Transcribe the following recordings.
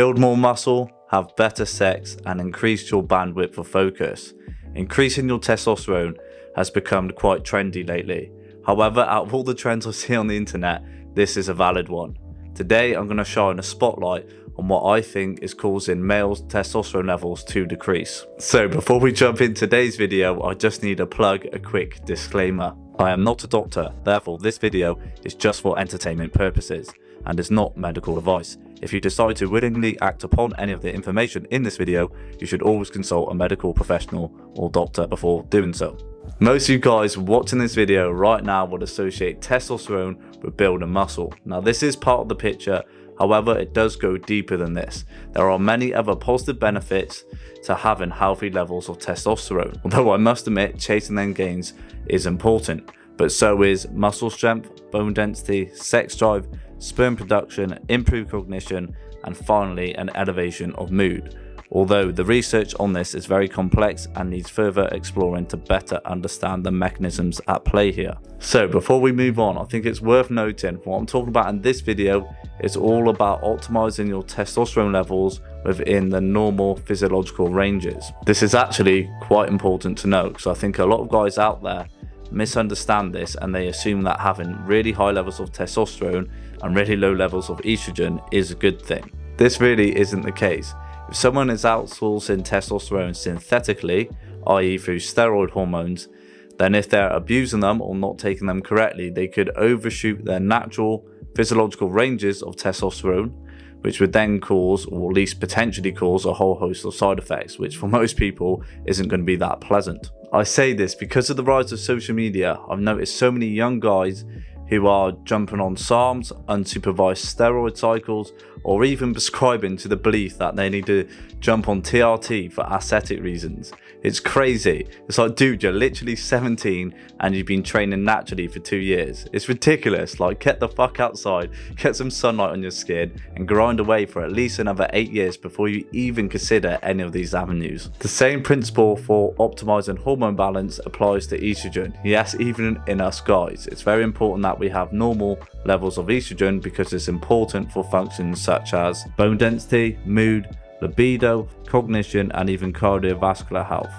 build more muscle, have better sex, and increase your bandwidth for focus. Increasing your testosterone has become quite trendy lately. However, out of all the trends I see on the internet, this is a valid one. Today I'm going to shine a spotlight on what I think is causing males' testosterone levels to decrease. So before we jump in today's video, I just need to plug a quick disclaimer. I am not a doctor, therefore this video is just for entertainment purposes and is not medical advice. If you decide to willingly act upon any of the information in this video, you should always consult a medical professional or doctor before doing so. Most of you guys watching this video right now would associate testosterone with building muscle. Now this is part of the picture, however it does go deeper than this. There are many other positive benefits to having healthy levels of testosterone. Although I must admit chasing them gains is important, but so is muscle strength, bone density, sex drive, sperm production, improved cognition, and finally an elevation of mood. Although the research on this is very complex and needs further exploring to better understand the mechanisms at play here. So before we move on, I think it's worth noting what I'm talking about in this video is all about optimizing your testosterone levels within the normal physiological ranges. This is actually quite important to know because I think a lot of guys out there misunderstand this and they assume that having really high levels of testosterone and really low levels of estrogen is a good thing. This really isn't the case. If someone is outsourcing testosterone synthetically, i.e. through steroid hormones, then if they're abusing them or not taking them correctly, they could overshoot their natural physiological ranges of testosterone, which would then cause, or at least potentially cause, a whole host of side effects, which for most people isn't going to be that pleasant. I say this because of the rise of social media. I've noticed so many young guys who are jumping on SARMs, unsupervised steroid cycles, or even prescribing to the belief that they need to jump on TRT for aesthetic reasons. It's crazy. It's like, dude, you're literally 17 and you've been training naturally for 2 years. It's ridiculous. Like, get the fuck outside, get some sunlight on your skin, and grind away for at least another 8 years before you even consider any of these avenues. The same principle for optimizing hormone balance applies to estrogen. Yes, even in us guys, it's very important that we have normal levels of estrogen because it's important for functions such as bone density, mood, libido, cognition, and even cardiovascular health.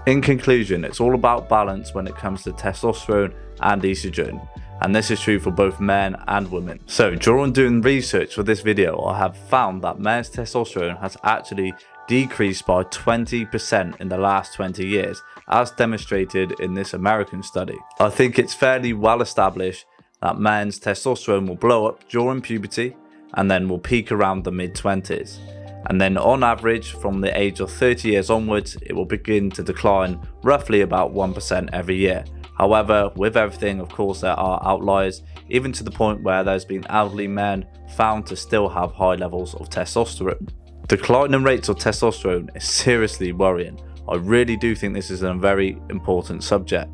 In conclusion, it's all about balance when it comes to testosterone and estrogen, and this is true for both men and women. So during doing research for this video, I have found that men's testosterone has actually decreased by 20% in the last 20 years, as demonstrated in this American study. I think it's fairly well established that men's testosterone will blow up during puberty and then will peak around the mid-20s. And then on average from the age of 30 years onwards, it will begin to decline roughly about 1% every year. However, with everything, of course, there are outliers, even to the point where there's been elderly men found to still have high levels of testosterone. Declining rates of testosterone is seriously worrying. I really do think this is a very important subject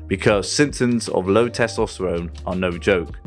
because symptoms of low testosterone are no joke.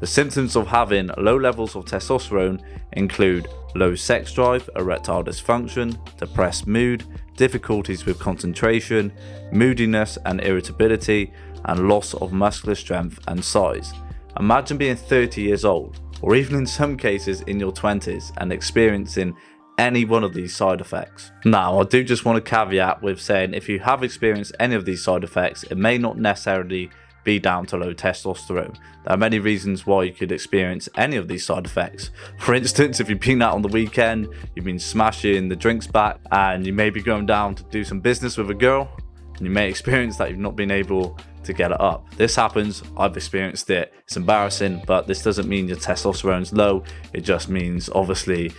The symptoms of having low levels of testosterone include low sex drive, erectile dysfunction, depressed mood, difficulties with concentration, moodiness and irritability, and loss of muscular strength and size. Imagine being 30 years old, or even in some cases in your 20s, and experiencing any one of these side effects. Now, I do just want to caveat with saying if you have experienced any of these side effects, it may not necessarily be down to low testosterone. There are many reasons why you could experience any of these side effects. For instance, if you've been out on the weekend, you've been smashing the drinks back, and you may be going down to do some business with a girl, and you may experience that you've not been able to get it up. This happens, I've experienced it, it's embarrassing, but this doesn't mean your testosterone's low. It just means obviously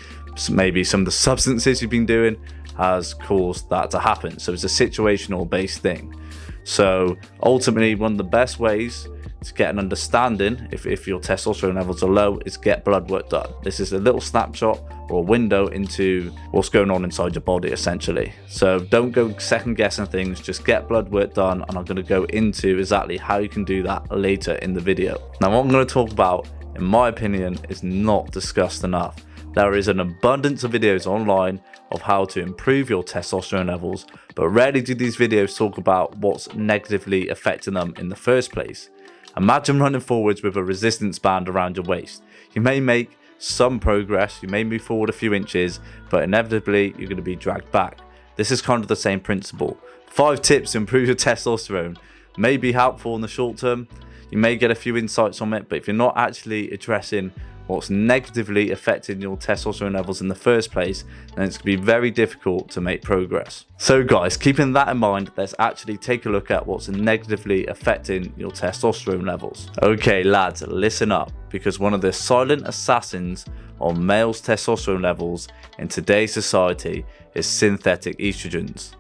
maybe some of the substances you've been doing has caused that to happen. So it's a situational based thing. So ultimately, one of the best ways to get an understanding if your testosterone levels are low is get blood work done. This is a little snapshot or a window into what's going on inside your body essentially. So don't go second guessing things, just get blood work done, and I'm going to go into exactly how you can do that later in the video. Now what I'm going to talk about, in my opinion, is not discussed enough. There is an abundance of videos online of how to improve your testosterone levels, but rarely do these videos talk about what's negatively affecting them in the first place. Imagine running forwards with a resistance band around your waist. You may make some progress, you may move forward a few inches, but inevitably you're going to be dragged back. This is kind of the same principle. 5 tips to improve your testosterone may be helpful in the short term. You may get a few insights on it, but if you're not actually addressing what's negatively affecting your testosterone levels in the first place, then it's going to be very difficult to make progress. So guys, keeping that in mind, let's actually take a look at what's negatively affecting your testosterone levels. Okay lads, listen up, because one of the silent assassins on males' testosterone levels in today's society is synthetic estrogens.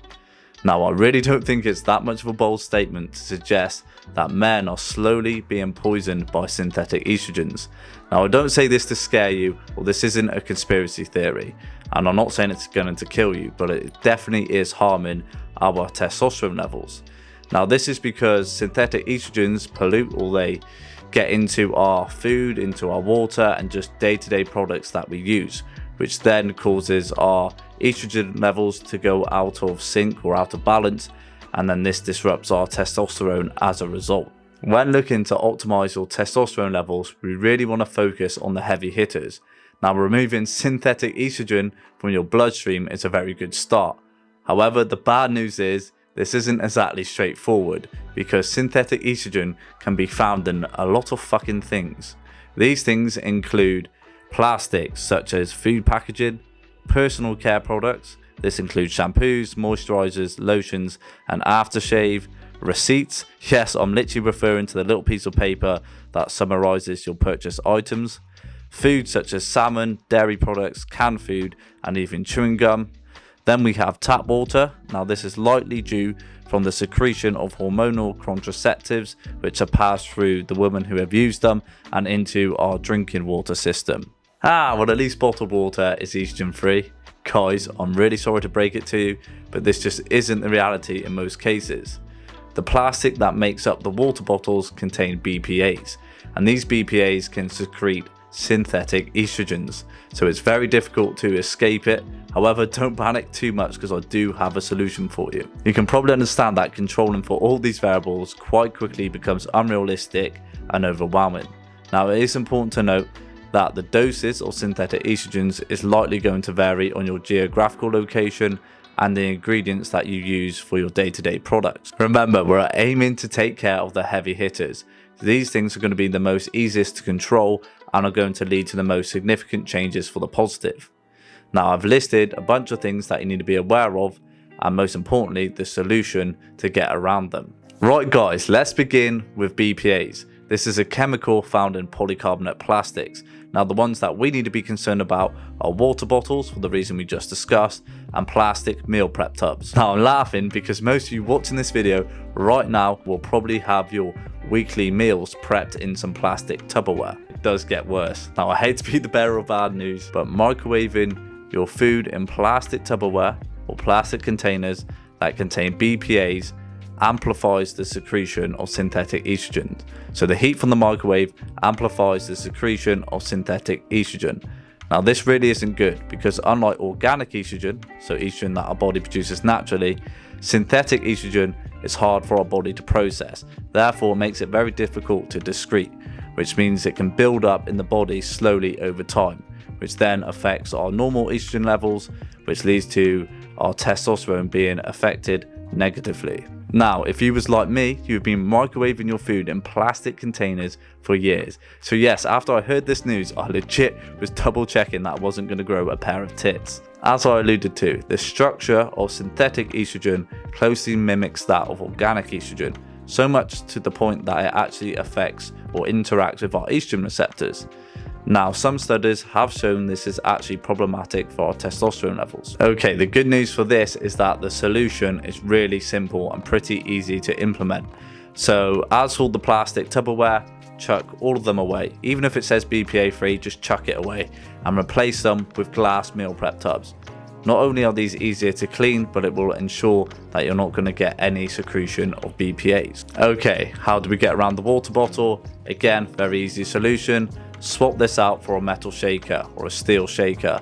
Now, I really don't think it's that much of a bold statement to suggest that men are slowly being poisoned by synthetic estrogens. Now, I don't say this to scare you, or this isn't a conspiracy theory, and I'm not saying it's going to kill you, but it definitely is harming our testosterone levels. Now, this is because synthetic estrogens pollute, or they get into our food, into our water, and just day-to-day products that we use, which then causes our estrogen levels to go out of sync or out of balance, and then this disrupts our testosterone as a result. When looking to optimize your testosterone levels, we really want to focus on the heavy hitters. Now, removing synthetic estrogen from your bloodstream is a very good start. However, the bad news is this isn't exactly straightforward, because synthetic estrogen can be found in a lot of fucking things. These things include plastics such as food packaging, personal care products. This includes shampoos, moisturizers, lotions, and aftershave. Receipts. Yes, I'm literally referring to the little piece of paper that summarizes your purchased items. Food such as salmon, dairy products, canned food, and even chewing gum. Then we have tap water. Now, this is likely due from the secretion of hormonal contraceptives, which are passed through the women who have used them and into our drinking water system. Well, at least bottled water is estrogen free. Guys, I'm really sorry to break it to you, but this just isn't the reality in most cases. The plastic that makes up the water bottles contain BPAs, and these BPAs can secrete synthetic estrogens, so it's very difficult to escape it. However, don't panic too much, because I do have a solution for you. You can probably understand that controlling for all these variables quite quickly becomes unrealistic and overwhelming. Now, it is important to note that the doses of synthetic estrogens is likely going to vary on your geographical location and the ingredients that you use for your day-to-day products. Remember, we're aiming to take care of the heavy hitters. These things are going to be the most easiest to control and are going to lead to the most significant changes for the positive. Now, I've listed a bunch of things that you need to be aware of, and most importantly, the solution to get around them. Right guys, let's begin with BPAs. This is a chemical found in polycarbonate plastics. Now, the ones that we need to be concerned about are water bottles, for the reason we just discussed, and plastic meal prep tubs. Now, I'm laughing because most of you watching this video right now will probably have your weekly meals prepped in some plastic Tupperware. It does get worse. Now, I hate to be the bearer of bad news, but microwaving your food in plastic Tupperware or plastic containers that contain BPAs amplifies the secretion of synthetic estrogen. So the heat from the microwave amplifies the secretion of synthetic estrogen. Now, this really isn't good, because unlike organic estrogen, so estrogen that our body produces naturally, synthetic estrogen is hard for our body to process. Therefore, it makes it very difficult to excrete, which means it can build up in the body slowly over time, which then affects our normal estrogen levels, which leads to our testosterone being affected negatively. Now, if you was like me, you've been microwaving your food in plastic containers for years. So yes, after I heard this news, I legit was double checking that I wasn't going to grow a pair of tits. As I alluded to, the structure of synthetic estrogen closely mimics that of organic estrogen, so much to the point that it actually affects or interacts with our estrogen receptors. Now, some studies have shown this is actually problematic for our testosterone levels. Okay, the good news for this is that the solution is really simple and pretty easy to implement. So, as for the plastic Tupperware, chuck all of them away. Even if it says BPA free, just chuck it away and replace them with glass meal prep tubs. Not only are these easier to clean, but it will ensure that you're not going to get any secretion of BPAs. Okay, how do we get around the water bottle? Again, very easy solution. Swap this out for a metal shaker or a steel shaker.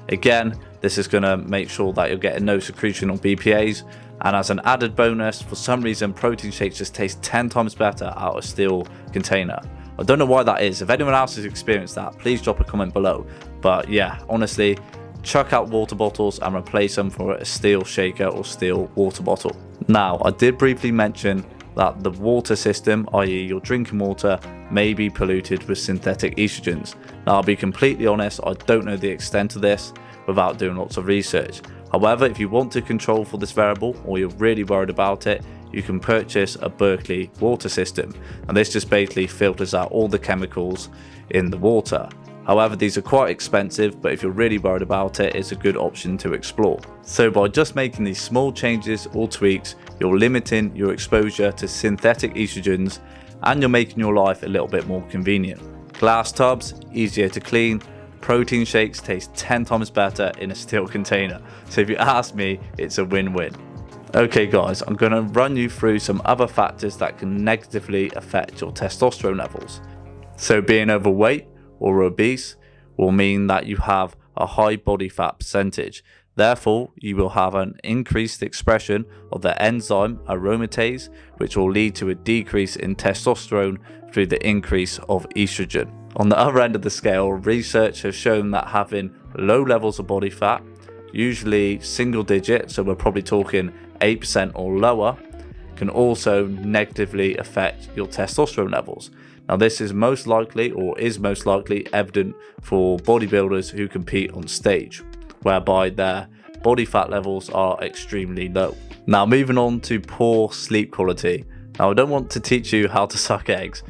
Again, this is going to make sure that you're getting no secretion of BPAs. And as an added bonus, for some reason protein shakes just taste 10 times better out of a steel container. I don't know why that is. If anyone else has experienced that, please drop a comment below. But yeah, honestly, chuck out water bottles and replace them for a steel shaker or steel water bottle. Now, I did briefly mention that the water system, i.e. your drinking water, may be polluted with synthetic estrogens. Now, I'll be completely honest, I don't know the extent of this without doing lots of research. However, if you want to control for this variable or you're really worried about it, you can purchase a Berkeley water system, and this just basically filters out all the chemicals in the water. However, these are quite expensive, but if you're really worried about it, it's a good option to explore. So by just making these small changes or tweaks, you're limiting your exposure to synthetic estrogens and you're making your life a little bit more convenient. Glass tubs, easier to clean. Protein shakes taste 10 times better in a steel container. So if you ask me, it's a win-win. Okay guys, I'm going to run you through some other factors that can negatively affect your testosterone levels. So being overweight or obese will mean that you have a high body fat percentage. Therefore, you will have an increased expression of the enzyme aromatase, which will lead to a decrease in testosterone through the increase of estrogen. On the other end of the scale, research has shown that having low levels of body fat, usually single digit, so we're probably talking 8% or lower, can also negatively affect your testosterone levels. Now, this is most likely evident for bodybuilders who compete on stage, whereby their body fat levels are extremely low. Now, moving on to poor sleep quality. Now, I don't want to teach you how to suck eggs,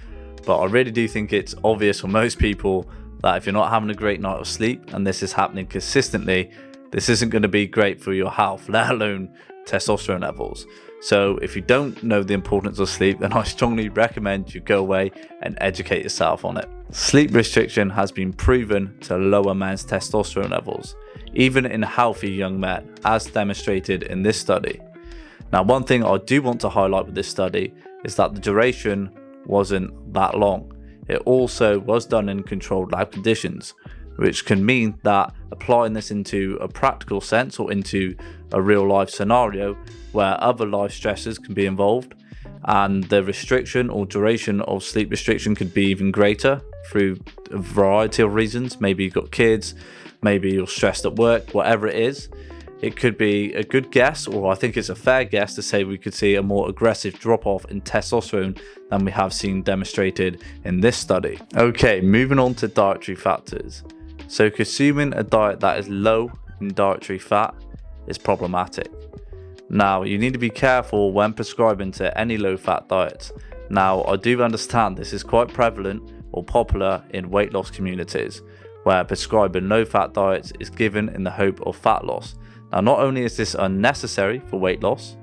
but I really do think it's obvious for most people that if you're not having a great night of sleep and this is happening consistently, this isn't going to be great for your health, let alone testosterone levels. So if you don't know the importance of sleep, then I strongly recommend you go away and educate yourself on it. Sleep restriction has been proven to lower men's testosterone levels, even in healthy young men, as demonstrated in this study. Now, one thing I do want to highlight with this study is that the duration wasn't that long. It also was done in controlled lab conditions, which can mean that applying this into a practical sense or into a real life scenario where other life stresses can be involved, and the restriction or duration of sleep restriction could be even greater through a variety of reasons. Maybe you've got kids, maybe you're stressed at work, whatever it is. It could be a good guess, or I think it's a fair guess to say we could see a more aggressive drop off in testosterone than we have seen demonstrated in this study. Okay, moving on to dietary factors. So consuming a diet that is low in dietary fat is problematic. Now, you need to be careful when prescribing to any low fat diets. Now, I do understand this is quite prevalent or popular in weight loss communities, where prescribing low fat diets is given in the hope of fat loss. Now, not only is this unnecessary for weight loss,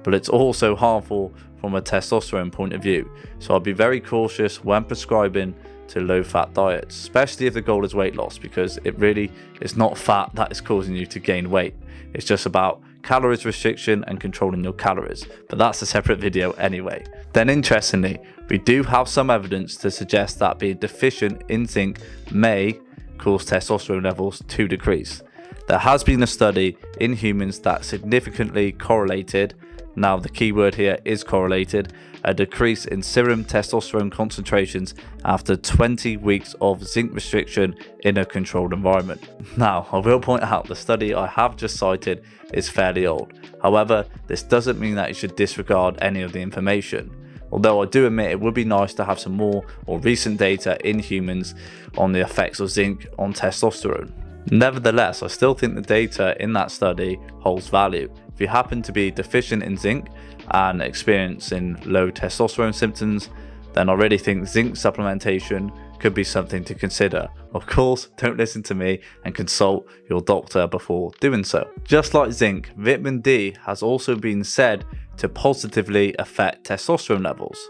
but it's also harmful from a testosterone point of view. So I'll be very cautious when prescribing to low fat diets, especially if the goal is weight loss, because it really is not fat that is causing you to gain weight. It's just about calories restriction and controlling your calories, but that's a separate video anyway. Then interestingly, we do have some evidence to suggest that being deficient in zinc may cause testosterone levels to decrease. There has been a study in humans that significantly correlated, now the key word here is correlated, a decrease in serum testosterone concentrations after 20 weeks of zinc restriction in a controlled environment. Now, I will point out the study I have just cited is fairly old. However, this doesn't mean that you should disregard any of the information. Although I do admit it would be nice to have some more or recent data in humans on the effects of zinc on testosterone. Nevertheless, I still think the data in that study holds value. If you happen to be deficient in zinc and experiencing low testosterone symptoms, then I really think zinc supplementation could be something to consider. Of course, don't listen to me and consult your doctor before doing so. Just like zinc, vitamin D has also been said to positively affect testosterone levels.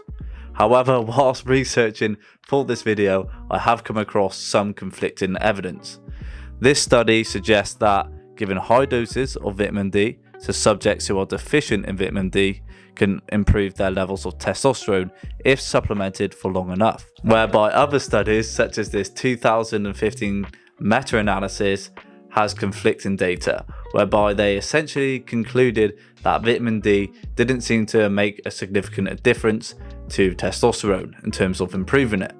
However, whilst researching for this video, I have come across some conflicting evidence. This study suggests that giving high doses of vitamin D to subjects who are deficient in vitamin D can improve their levels of testosterone if supplemented for long enough. Whereby other studies, such as this 2015 meta-analysis, has conflicting data, whereby they essentially concluded that vitamin D didn't seem to make a significant difference to testosterone in terms of improving it.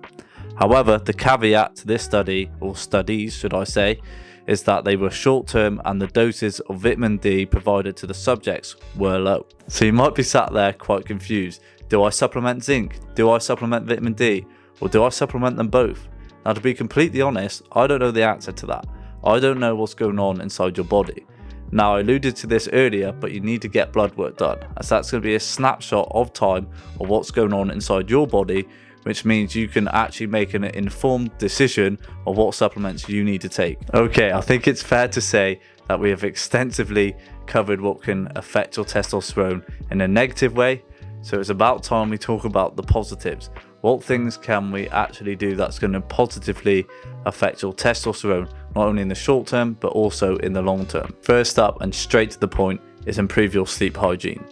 However, the caveat to this study, or studies should I say, is that they were short-term and the doses of vitamin D provided to the subjects were low. So you might be sat there quite confused. Do I supplement zinc? Do I supplement vitamin D? Or do I supplement them both? Now, to be completely honest, I don't know the answer to that. I don't know what's going on inside your body. Now, I alluded to this earlier, but you need to get blood work done, as that's going to be a snapshot of time of what's going on inside your body, which means you can actually make an informed decision of what supplements you need to take. Okay, I think it's fair to say that we have extensively covered what can affect your testosterone in a negative way, so it's about time we talk about the positives. What things can we actually do that's going to positively affect your testosterone, not only in the short term, but also in the long term? First up, and straight to the point, is improve your sleep hygiene.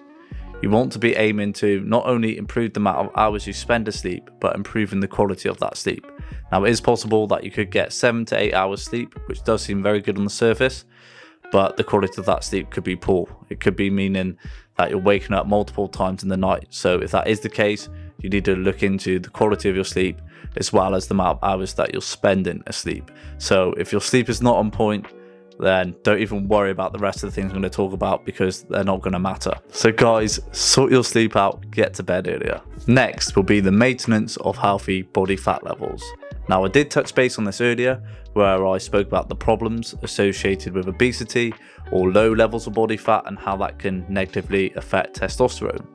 You want to be aiming to not only improve the amount of hours you spend asleep, but improving the quality of that sleep. Now, it is possible that you could get 7 to 8 hours sleep, which does seem very good on the surface, but the quality of that sleep could be poor. It could be meaning that you're waking up multiple times in the night. So if that is the case, you need to look into the quality of your sleep as well as the amount of hours that you're spending asleep. So if your sleep is not on point, then don't even worry about the rest of the things I'm going to talk about, because they're not going to matter. So guys, sort your sleep out, get to bed earlier. Next will be the maintenance of healthy body fat levels. Now, I did touch base on this earlier, where I spoke about the problems associated with obesity or low levels of body fat and how that can negatively affect testosterone.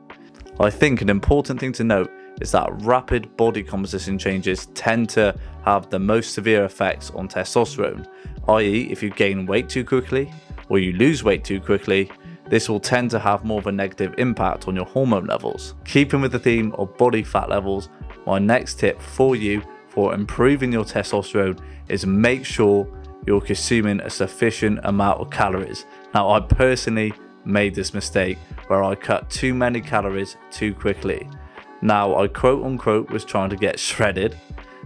I think an important thing to note is that rapid body composition changes tend to have the most severe effects on testosterone, i.e. if you gain weight too quickly or you lose weight too quickly, this will tend to have more of a negative impact on your hormone levels. Keeping with the theme of body fat levels, my next tip for you for improving your testosterone is make sure you're consuming a sufficient amount of calories. Now, I personally made this mistake where I cut too many calories too quickly. Now, I quote unquote was trying to get shredded.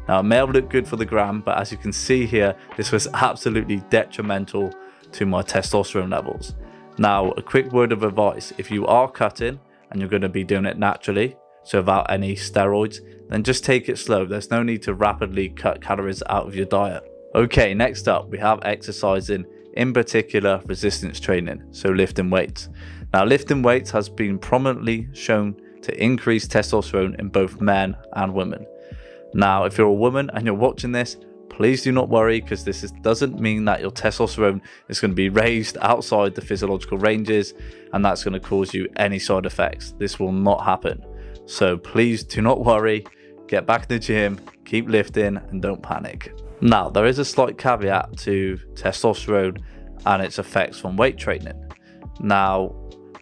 Now, it may have looked good for the gram, but as you can see here, this was absolutely detrimental to my testosterone levels. Now, a quick word of advice: if you are cutting and you're going to be doing it naturally, so without any steroids, then just take it slow. There's no need to rapidly cut calories out of your diet. Okay, next up, we have exercising, in particular resistance training, so lifting weights. Now, lifting weights has been prominently shown to increase testosterone in both men and women. Now, if you're a woman and you're watching this, please do not worry, because this doesn't mean that your testosterone is going to be raised outside the physiological ranges and that's going to cause you any side effects. This will not happen. So please do not worry, get back in the gym, keep lifting, and don't panic. Now, there is a slight caveat to testosterone and its effects from weight training. Now,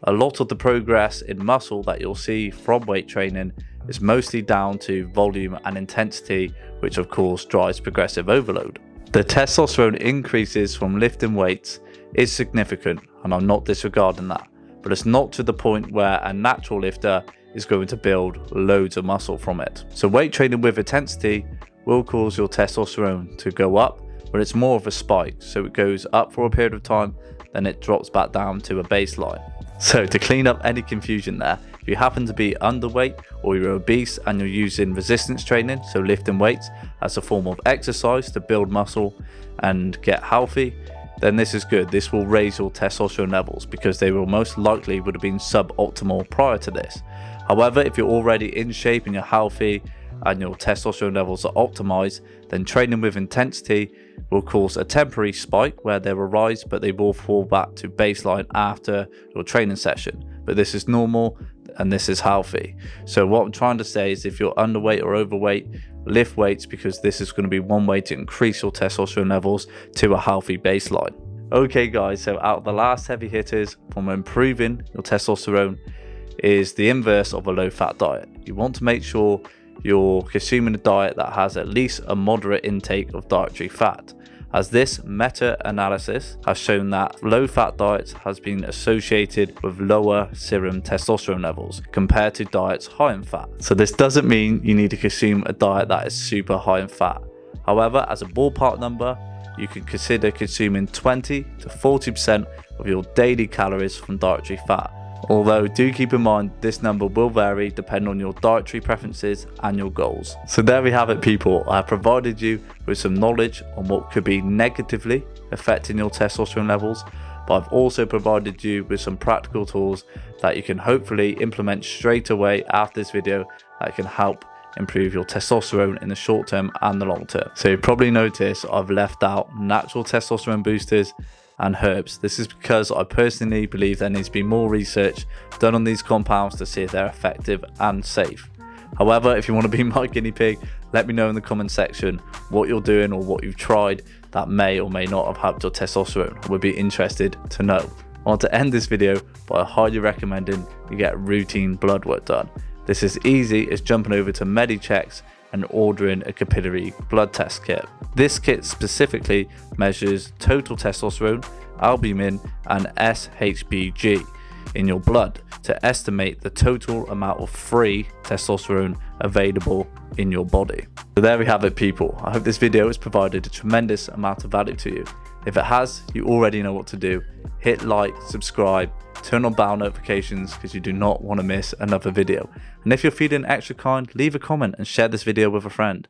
a lot of the progress in muscle that you'll see from weight training is mostly down to volume and intensity, which of course drives progressive overload. The testosterone increases from lifting weights is significant, and I'm not disregarding that, but it's not to the point where a natural lifter is going to build loads of muscle from it. So weight training with intensity will cause your testosterone to go up, but it's more of a spike. So it goes up for a period of time, then it drops back down to a baseline. So to clean up any confusion there, if you happen to be underweight or you're obese and you're using resistance training, so lifting weights as a form of exercise to build muscle and get healthy, then this is good. This will raise your testosterone levels because they will most likely would have been suboptimal prior to this. However, if you're already in shape and you're healthy and your testosterone levels are optimized, then training with intensity will cause a temporary spike where they will rise, but they will fall back to baseline after your training session. But this is normal and this is healthy. So what I'm trying to say is if you're underweight or overweight, lift weights, because this is going to be one way to increase your testosterone levels to a healthy baseline. Okay guys, so out of the last heavy hitters from improving your testosterone is the inverse of a low fat diet. You want to make sure you're consuming a diet that has at least a moderate intake of dietary fat, as this meta-analysis has shown that low-fat diets has been associated with lower serum testosterone levels compared to diets high in fat. So this doesn't mean you need to consume a diet that is super high in fat. However, as a ballpark number, you can consider consuming 20 to 40% of your daily calories from dietary fat, Although do keep in mind this number will vary depending on your dietary preferences and your goals. So there we have it, people. I have provided you with some knowledge on what could be negatively affecting your testosterone levels, but I've also provided you with some practical tools that you can hopefully implement straight away after this video that can help improve your testosterone in the short term and the long term. So you've probably noticed I've left out natural testosterone boosters and herbs. This is because I personally believe there needs to be more research done on these compounds to see if they're effective and safe. However, if you want to be my guinea pig, let me know in the comment section what you're doing or what you've tried that may or may not have helped your testosterone. I would be interested to know. I want to end this video by highly recommending you get routine blood work done. This is easy as jumping over to MediChecks and ordering a capillary blood test kit. This kit specifically measures total testosterone, albumin and SHBG in your blood to estimate the total amount of free testosterone available in your body. So there we have it, people. I hope this video has provided a tremendous amount of value to you. If it has, you already know what to do. Hit like, subscribe, turn on bell notifications because you do not want to miss another video. And if you're feeling extra kind, leave a comment and share this video with a friend.